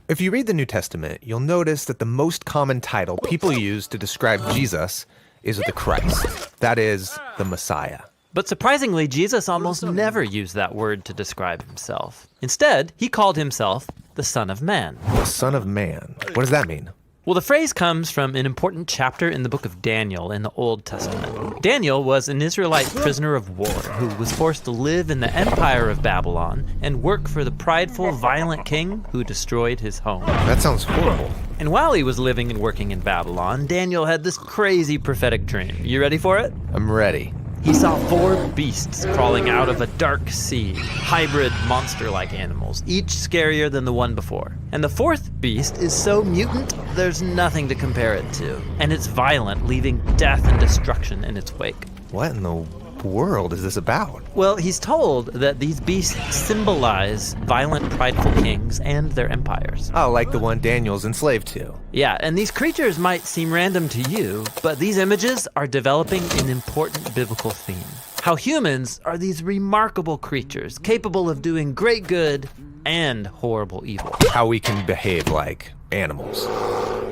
If you read the New Testament, you'll notice that the most common title people use to describe Jesus is the Christ. That is, the Messiah. But surprisingly, Jesus almost never used that word to describe himself. Instead, he called himself the Son of Man. The Son of Man. What does that mean? Well, the phrase comes from an important chapter in the book of Daniel in the Old Testament. Daniel was an Israelite prisoner of war who was forced to live in the empire of Babylon and work for the prideful, violent king who destroyed his home. That sounds horrible. And while he was living and working in Babylon, Daniel had this crazy prophetic dream. You ready for it? I'm ready. He saw 4 beasts crawling out of a dark sea, hybrid monster-like animals, each scarier than the one before. And the 4th beast is so mutant, there's nothing to compare it to. And it's violent, leaving death and destruction in its wake. What in the world is this about? Well, he's told that these beasts symbolize violent, prideful kings and their empires. Oh, like the one Daniel's enslaved to. Yeah, and these creatures might seem random to you, but these images are developing an important biblical theme. How humans are these remarkable creatures, capable of doing great good and horrible evil. How we can behave like animals.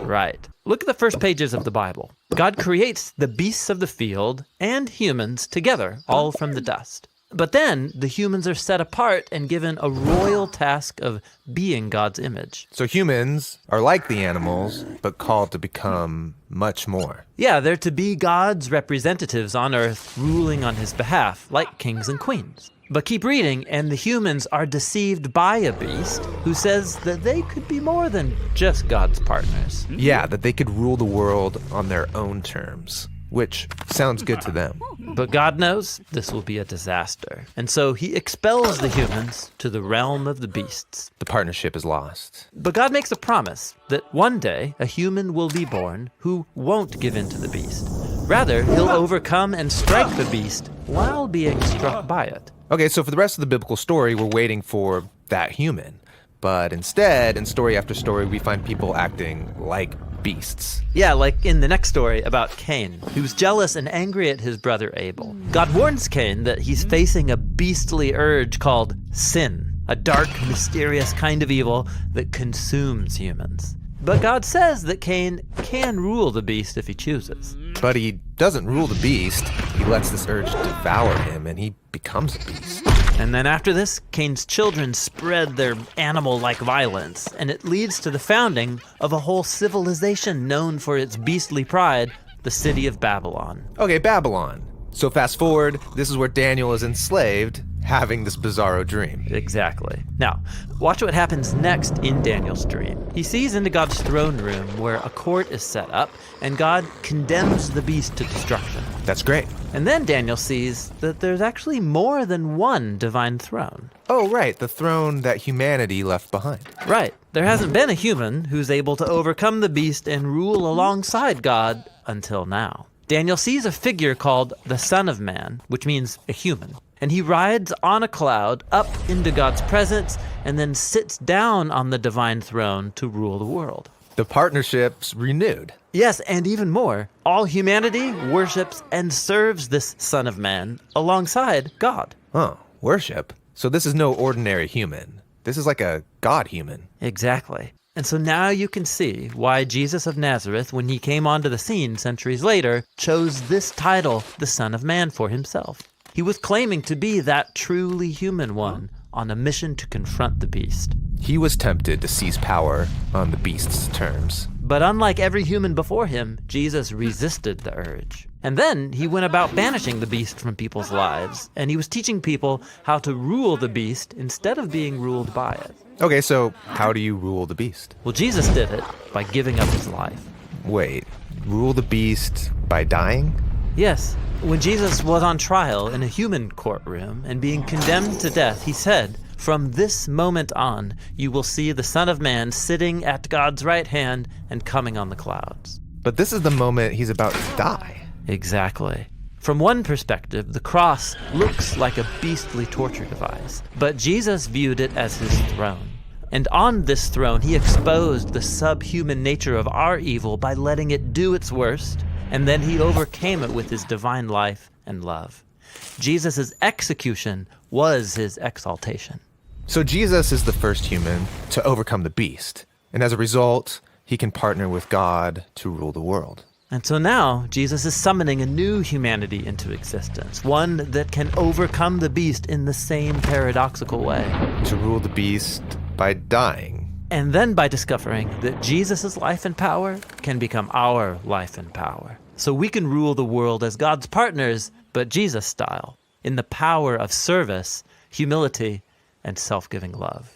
Right. Look at the first pages of the Bible. God creates the beasts of the field and humans together, all from the dust. But then the humans are set apart and given a royal task of being God's image. So humans are like the animals, but called to become much more. Yeah, they're to be God's representatives on earth, ruling on his behalf, like kings and queens. But keep reading, and the humans are deceived by a beast who says that they could be more than just God's partners. Yeah, that they could rule the world on their own terms, which sounds good to them. But God knows this will be a disaster. And so he expels the humans to the realm of the beasts. The partnership is lost. But God makes a promise that one day a human will be born who won't give in to the beast. Rather, he'll overcome and strike the beast while being struck by it. Okay, so for the rest of the biblical story, we're waiting for that human. But instead, in story after story, we find people acting like beasts. Yeah, like in the next story about Cain, who's jealous and angry at his brother Abel. God warns Cain that he's facing a beastly urge called sin, a dark, mysterious kind of evil that consumes humans. But God says that Cain can rule the beast if he chooses. But he doesn't rule the beast. He lets this urge devour him, and he becomes a beast. And then after this, Cain's children spread their animal-like violence, and it leads to the founding of a whole civilization known for its beastly pride, the city of Babylon. Okay, Babylon. So fast forward, this is where Daniel is enslaved, having this bizarro dream. Exactly. Now, watch what happens next in Daniel's dream. He sees into God's throne room where a court is set up, and God condemns the beast to destruction. That's great. And then Daniel sees that there's actually more than one divine throne. Oh, right, the throne that humanity left behind. Right. There hasn't been a human who's able to overcome the beast and rule alongside God until now. Daniel sees a figure called the Son of Man, which means a human. And he rides on a cloud up into God's presence and then sits down on the divine throne to rule the world. The partnership's renewed. Yes, and even more, all humanity worships and serves this Son of Man alongside God. Oh, worship? So this is no ordinary human. This is like a God human. Exactly. And so now you can see why Jesus of Nazareth, when he came onto the scene centuries later, chose this title, the Son of Man, for himself. He was claiming to be that truly human one on a mission to confront the beast. He was tempted to seize power on the beast's terms. But unlike every human before him, Jesus resisted the urge. And then he went about banishing the beast from people's lives, and he was teaching people how to rule the beast instead of being ruled by it. Okay, so how do you rule the beast? Well, Jesus did it by giving up his life. Wait, rule the beast by dying? Yes. When Jesus was on trial in a human courtroom and being condemned to death, he said, "From this moment on, you will see the Son of Man sitting at God's right hand and coming on the clouds." But this is the moment he's about to die. Exactly. From one perspective, the cross looks like a beastly torture device, but Jesus viewed it as his throne. And on this throne, he exposed the subhuman nature of our evil by letting it do its worst, and then he overcame it with his divine life and love. Jesus' execution was his exaltation. So Jesus is the first human to overcome the beast. And as a result, he can partner with God to rule the world. And so now, Jesus is summoning a new humanity into existence, one that can overcome the beast in the same paradoxical way. To rule the beast by dying. And then by discovering that Jesus' life and power can become our life and power. So we can rule the world as God's partners, but Jesus style, in the power of service, humility, and self-giving love.